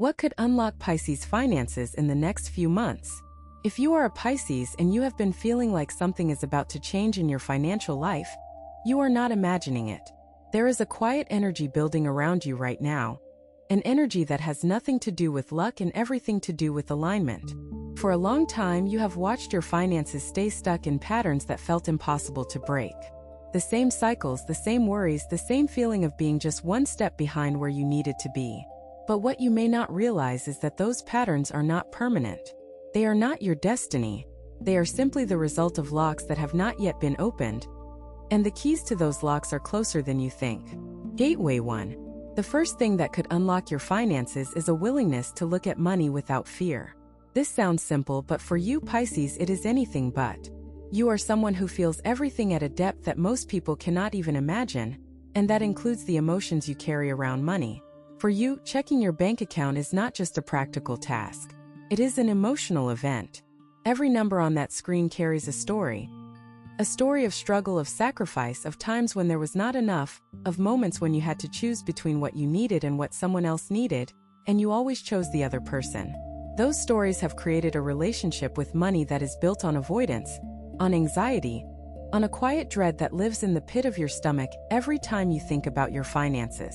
What could unlock Pisces finances in the next few months? If you are a Pisces and you have been feeling like something is about to change in your financial life, you are not imagining it. There is a quiet energy building around you right now, an energy that has nothing to do with luck and everything to do with alignment. For a long time, you have watched your finances stay stuck in patterns that felt impossible to break. The same cycles, the same worries, the same feeling of being just one step behind where you needed to be. But what you may not realize is that those patterns are not permanent. They are not your destiny. They are simply the result of locks that have not yet been opened, and the keys to those locks are closer than you think. Gateway 1. The first thing that could unlock your finances is a willingness to look at money without fear. This sounds simple, but for you Pisces it is anything but. You are someone who feels everything at a depth that most people cannot even imagine, and that includes the emotions you carry around money. For you, checking your bank account is not just a practical task. It is an emotional event. Every number on that screen carries a story. A story of struggle, of sacrifice, of times when there was not enough, of moments when you had to choose between what you needed and what someone else needed, and you always chose the other person. Those stories have created a relationship with money that is built on avoidance, on anxiety, on a quiet dread that lives in the pit of your stomach every time you think about your finances.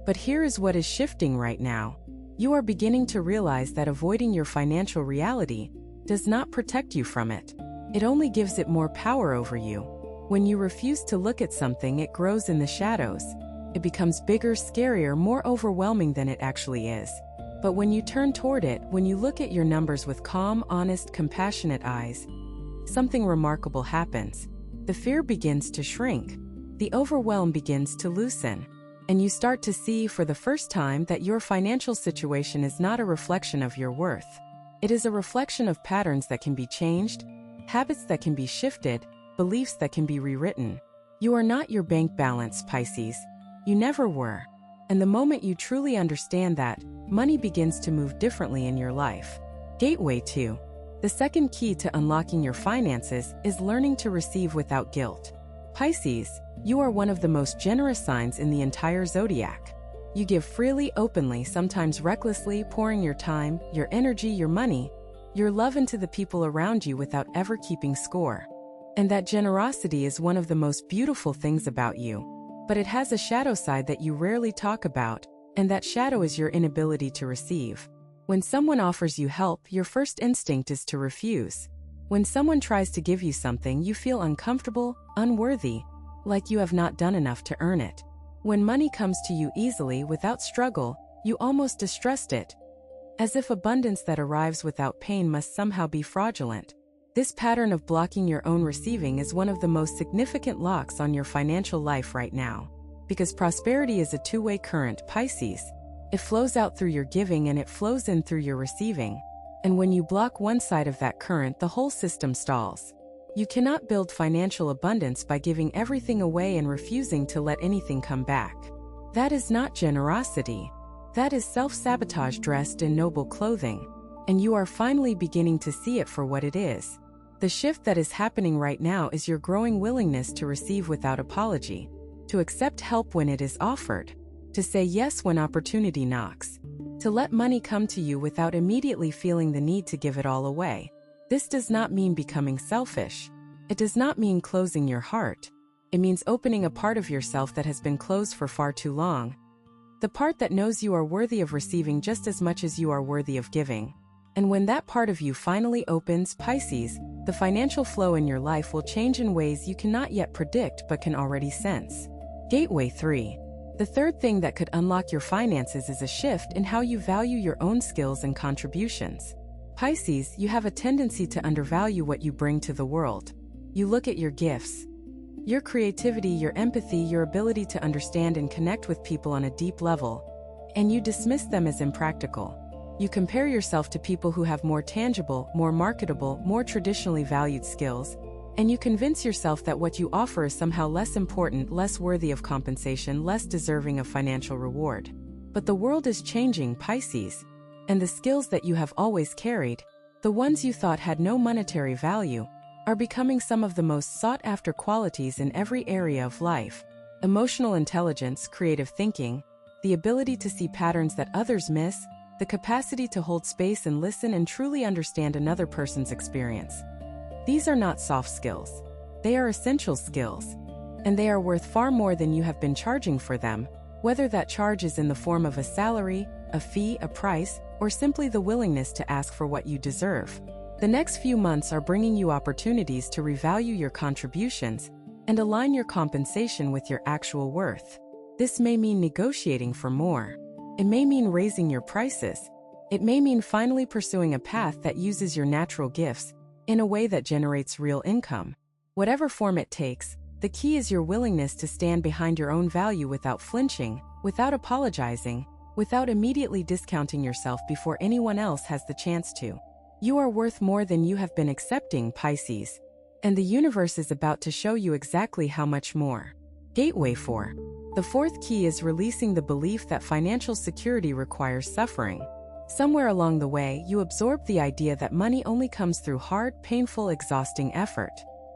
But here is what is shifting right now. You are beginning to realize that avoiding your financial reality does not protect you from it. It only gives it more power over you. When you refuse to look at something, it grows in the shadows. It becomes bigger, scarier, more overwhelming than it actually is. But when you turn toward it, when you look at your numbers with calm, honest, compassionate eyes, something remarkable happens. The fear begins to shrink. The overwhelm begins to loosen. And you start to see for the first time that your financial situation is not a reflection of your worth. It is a reflection of patterns that can be changed, habits that can be shifted, beliefs that can be rewritten. You are not your bank balance, Pisces. You never were. And the moment you truly understand that, money begins to move differently in your life. Gateway 2. The second key to unlocking your finances is learning to receive without guilt. Pisces, you are one of the most generous signs in the entire zodiac. You give freely, openly, sometimes recklessly, pouring your time, your energy, your money, your love into the people around you without ever keeping score. And that generosity is one of the most beautiful things about you. But it has a shadow side that you rarely talk about, and that shadow is your inability to receive. When someone offers you help, your first instinct is to refuse. When someone tries to give you something, you feel uncomfortable, unworthy, like you have not done enough to earn it. When money comes to you easily, without struggle, you almost distrust it, as if abundance that arrives without pain must somehow be fraudulent. This pattern of blocking your own receiving is one of the most significant locks on your financial life right now. Because prosperity is a two-way current, Pisces. It flows out through your giving and it flows in through your receiving. And when you block one side of that current, the whole system stalls. You cannot build financial abundance by giving everything away and refusing to let anything come back. That is not generosity. That is self-sabotage dressed in noble clothing. And you are finally beginning to see it for what it is. The shift that is happening right now is your growing willingness to receive without apology, to accept help when it is offered, to say yes when opportunity knocks, to let money come to you without immediately feeling the need to give it all away. This does not mean becoming selfish. It does not mean closing your heart. It means opening a part of yourself that has been closed for far too long. The part that knows you are worthy of receiving just as much as you are worthy of giving. And when that part of you finally opens, Pisces, the financial flow in your life will change in ways you cannot yet predict but can already sense. Gateway 3. The third thing that could unlock your finances is a shift in how you value your own skills and contributions. Pisces, you have a tendency to undervalue what you bring to the world. You look at your gifts, your creativity, your empathy, your ability to understand and connect with people on a deep level, and you dismiss them as impractical. You compare yourself to people who have more tangible, more marketable, more traditionally valued skills, and you convince yourself that what you offer is somehow less important, less worthy of compensation, less deserving of financial reward. But the world is changing, Pisces, and the skills that you have always carried, the ones you thought had no monetary value, are becoming some of the most sought-after qualities in every area of life. Emotional intelligence, creative thinking, the ability to see patterns that others miss, the capacity to hold space and listen and truly understand another person's experience. These are not soft skills. They are essential skills. And they are worth far more than you have been charging for them, whether that charge is in the form of a salary, a fee, a price, or simply the willingness to ask for what you deserve. The next few months are bringing you opportunities to revalue your contributions and align your compensation with your actual worth. This may mean negotiating for more. It may mean raising your prices. It may mean finally pursuing a path that uses your natural gifts in a way that generates real income. Whatever form it takes, the key is your willingness to stand behind your own value without flinching, without apologizing, without immediately discounting yourself before anyone else has the chance to. You are worth more than you have been accepting, Pisces, and the universe is about to show you exactly how much more. Gateway 4. The fourth key is releasing the belief that financial security requires suffering. Somewhere along the way, you absorbed the idea that money only comes through hard, painful, exhausting effort.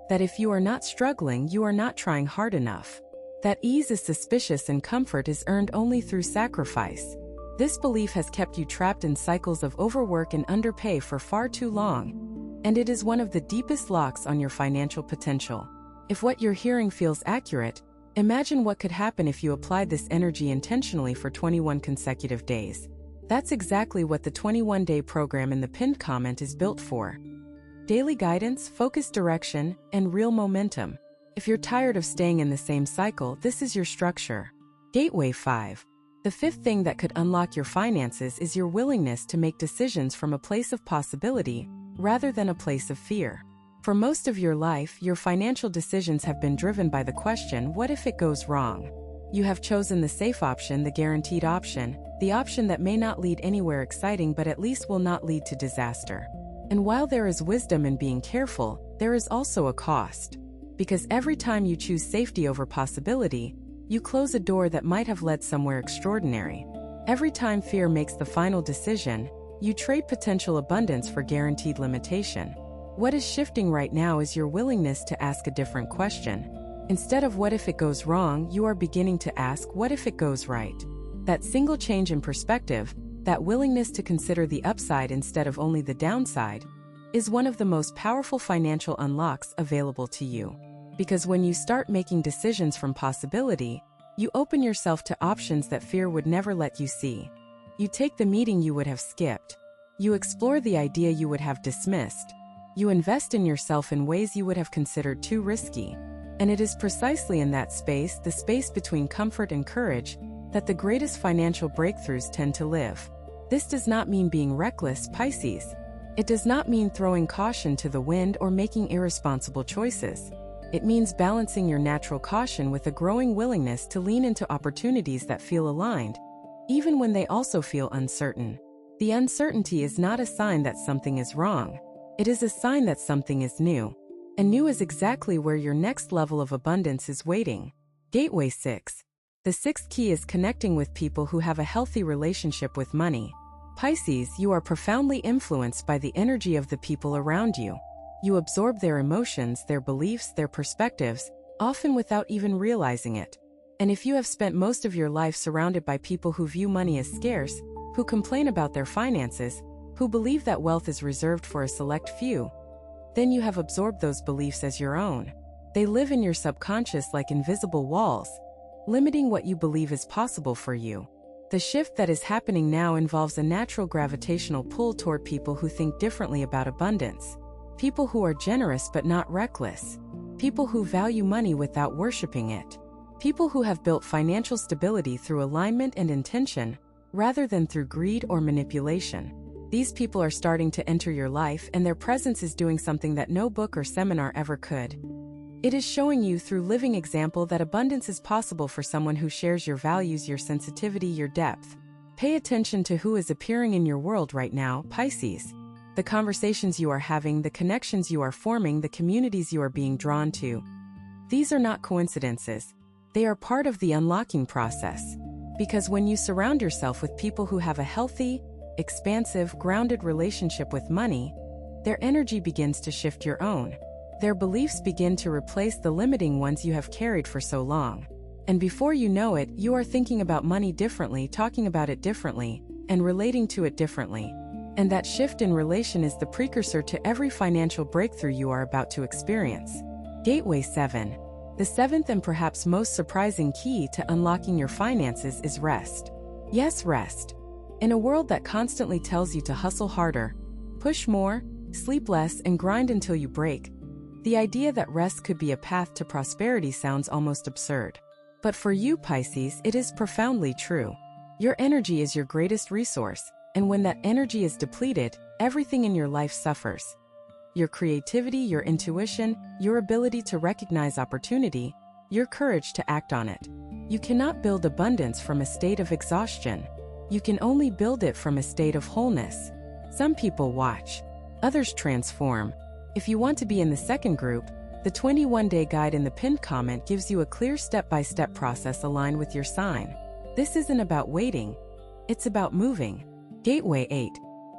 That if you are not struggling, you are not trying hard enough. That ease is suspicious and comfort is earned only through sacrifice. This belief has kept you trapped in cycles of overwork and underpay for far too long, and it is one of the deepest locks on your financial potential. If what you're hearing feels accurate, imagine what could happen if you applied this energy intentionally for 21 consecutive days. That's exactly what the 21-day program in the pinned comment is built for. Daily guidance, focused direction, and real momentum. If you're tired of staying in the same cycle, this is your structure. Gateway 5. The fifth thing that could unlock your finances is your willingness to make decisions from a place of possibility, rather than a place of fear. For most of your life, your financial decisions have been driven by the question, what if it goes wrong? You have chosen the safe option, the guaranteed option, the option that may not lead anywhere exciting but at least will not lead to disaster. And while there is wisdom in being careful, there is also a cost. Because every time you choose safety over possibility, you close a door that might have led somewhere extraordinary. Every time fear makes the final decision, you trade potential abundance for guaranteed limitation. What is shifting right now is your willingness to ask a different question. Instead of what if it goes wrong, you are beginning to ask what if it goes right. That single change in perspective, that willingness to consider the upside instead of only the downside, is one of the most powerful financial unlocks available to you. Because when you start making decisions from possibility, you open yourself to options that fear would never let you see. You take the meeting you would have skipped. You explore the idea you would have dismissed. You invest in yourself in ways you would have considered too risky. And it is precisely in that space, the space between comfort and courage, that the greatest financial breakthroughs tend to live. This does not mean being reckless, Pisces. It does not mean throwing caution to the wind or making irresponsible choices. It means balancing your natural caution with a growing willingness to lean into opportunities that feel aligned, even when they also feel uncertain. The uncertainty is not a sign that something is wrong. It is a sign that something is new. And new is exactly where your next level of abundance is waiting. Gateway 6. The sixth key is connecting with people who have a healthy relationship with money. Pisces, you are profoundly influenced by the energy of the people around you. You absorb their emotions, their beliefs, their perspectives, often without even realizing it. And if you have spent most of your life surrounded by people who view money as scarce, who complain about their finances, who believe that wealth is reserved for a select few, then you have absorbed those beliefs as your own. They live in your subconscious like invisible walls, limiting what you believe is possible for you. The shift that is happening now involves a natural gravitational pull toward people who think differently about abundance. People who are generous but not reckless. People who value money without worshiping it. People who have built financial stability through alignment and intention, rather than through greed or manipulation. These people are starting to enter your life, and their presence is doing something that no book or seminar ever could. It is showing you through living example that abundance is possible for someone who shares your values, your sensitivity, your depth. Pay attention to who is appearing in your world right now, Pisces. The conversations you are having, the connections you are forming, the communities you are being drawn to. These are not coincidences. They are part of the unlocking process. Because when you surround yourself with people who have a healthy, expansive, grounded relationship with money, their energy begins to shift your own. Their beliefs begin to replace the limiting ones you have carried for so long. And before you know it, you are thinking about money differently, talking about it differently, and relating to it differently. And that shift in relation is the precursor to every financial breakthrough you are about to experience. Gateway 7. The seventh and perhaps most surprising key to unlocking your finances is rest. Yes, rest. In a world that constantly tells you to hustle harder, push more, sleep less, and grind until you break, the idea that rest could be a path to prosperity sounds almost absurd. But for you, Pisces, it is profoundly true. Your energy is your greatest resource, and when that energy is depleted, everything in your life suffers. Your creativity, your intuition, your ability to recognize opportunity, your courage to act on it. You cannot build abundance from a state of exhaustion. You can only build it from a state of wholeness. Some people watch, others transform. If you want to be in the second group, the 21-day guide in the pinned comment gives you a clear step-by-step process aligned with your sign. This isn't about waiting, it's about moving. Gateway 8.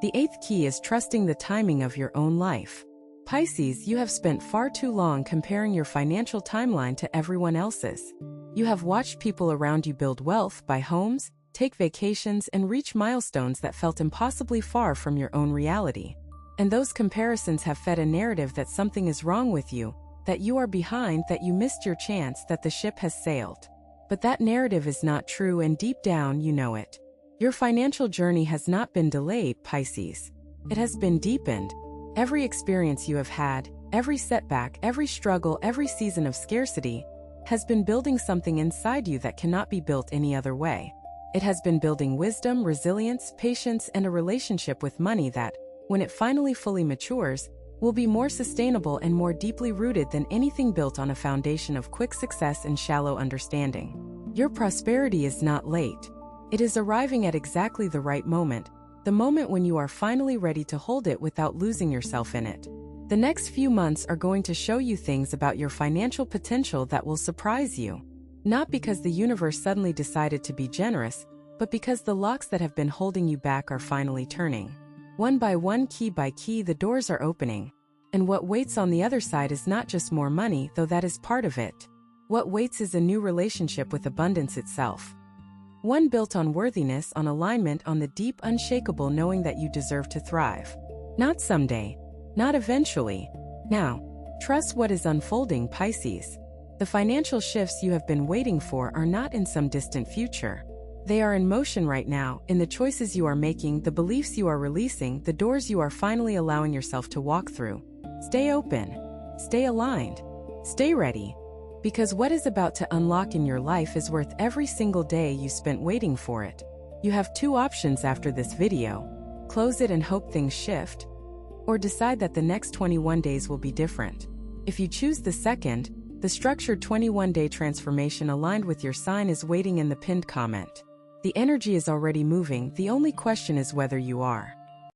The eighth key is trusting the timing of your own life. Pisces, you have spent far too long comparing your financial timeline to everyone else's. You have watched people around you build wealth, buy homes, take vacations, and reach milestones that felt impossibly far from your own reality. And those comparisons have fed a narrative that something is wrong with you, that you are behind, that you missed your chance, that the ship has sailed. But that narrative is not true, and deep down you know it. Your financial journey has not been delayed, Pisces. It has been deepened. Every experience you have had, every setback, every struggle, every season of scarcity, has been building something inside you that cannot be built any other way. It has been building wisdom, resilience, patience, and a relationship with money that, when it finally fully matures, will be more sustainable and more deeply rooted than anything built on a foundation of quick success and shallow understanding. Your prosperity is not late. It is arriving at exactly the right moment, the moment when you are finally ready to hold it without losing yourself in it. The next few months are going to show you things about your financial potential that will surprise you. Not because the universe suddenly decided to be generous, but because the locks that have been holding you back are finally turning. One by one, key by key, the doors are opening. And what waits on the other side is not just more money, though that is part of it. What waits is a new relationship with abundance itself. One built on worthiness, on alignment, on the deep, unshakable knowing that you deserve to thrive. Not someday, not eventually. Now, trust what is unfolding, Pisces. The financial shifts you have been waiting for are not in some distant future. They are in motion right now, in the choices you are making, the beliefs you are releasing, the doors you are finally allowing yourself to walk through. Stay open. Stay aligned. Stay ready. Because what is about to unlock in your life is worth every single day you spent waiting for it. You have two options after this video. Close it and hope things shift, or decide that the next 21 days will be different. If you choose the second, the structured 21-day transformation aligned with your sign is waiting in the pinned comment. The energy is already moving, the only question is whether you are.